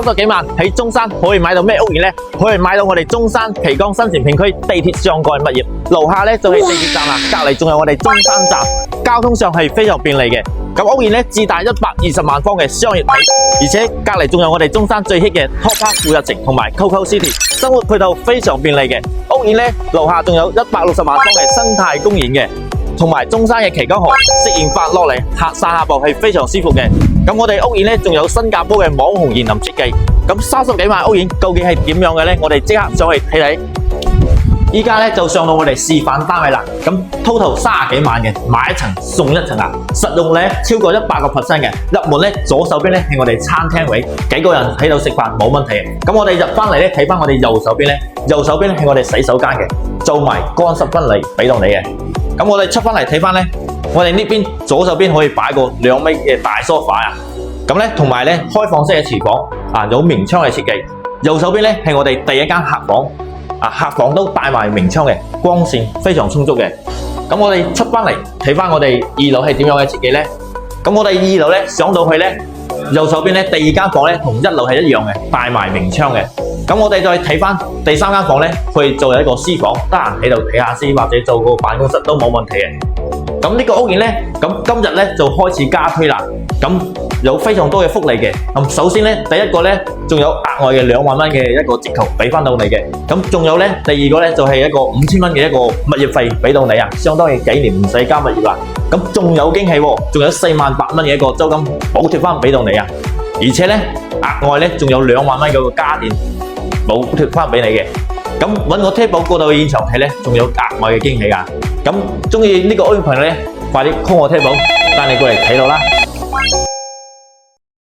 30幾萬喺中山可以買到咩屋苑呢？可以買到我哋中山旗江新城片區地鐵上蓋物業，樓下呢就係地鐵站啦，隔籬仲有我哋中山站，交通上係非常便利嘅。咁屋苑呢自帶120萬方嘅商業體，而且隔籬仲有我哋中山最 hit 嘅 Top Park 富日城同埋 Coco City， 生活配套非常便利嘅。屋苑呢樓下仲有160萬方嘅生態公園嘅。同埋中山嘅旗江河，食完飯落嚟散下步係非常舒服嘅。咁我哋屋苑呢仲有新加坡嘅網紅園林設計。咁30幾萬屋苑究竟係點樣嘅呢？我哋即刻上去睇睇。依家呢就上到我哋示範單位啦。咁 total 30幾萬嘅，買一層送一層啊！實用呢超過100%嘅。入門呢左手邊呢係我哋餐廳位，幾個人喺度食飯冇問題嘅。咁我哋入翻嚟呢睇翻我哋右手邊呢，右手邊呢係我哋洗手間嘅，做埋乾濕分離俾到你嘅。咁我哋出翻嚟睇翻呢，我哋呢邊左手邊可以擺個2米嘅大梳化啊。咁呢同埋呢開放式嘅廚房啊，有明窗嘅設計。右手邊呢係我哋第一間客房啊，客房都帶埋明窗嘅，光線非常充足嘅。咁我哋出翻嚟睇翻我哋2樓係點樣嘅設計呢？咁我哋2樓呢上到去呢，右手邊呢第2間房呢同1樓係一樣嘅，帶埋明窗嘅。咁我哋再睇翻第3間房呢，可以做一個私房，得閒喺度睇下書或者做個辦公室都冇問題嘅。咁呢個屋苑呢，咁今日呢就開始加推啦。咁有非常多嘅福利嘅。咁首先呢，第一個呢，仲有額外嘅2萬蚊嘅一個折扣俾翻到你嘅。咁仲有呢，第二個呢，就係一個5000蚊嘅一個物業費俾到你啊，相當於幾年唔使交物業啦。咁仲有驚喜喎，仲有48000蚊嘅一個租金補貼翻俾到你啊。而且呢，額外呢，仲有2萬蚊嘅個家電補貼翻俾你嘅。咁揾個 table 過到現場睇呢，仲有額外嘅驚喜㗎。咁中意呢個屋苑朋友呢，快啲 call 我 table，帶你過嚟睇到啦。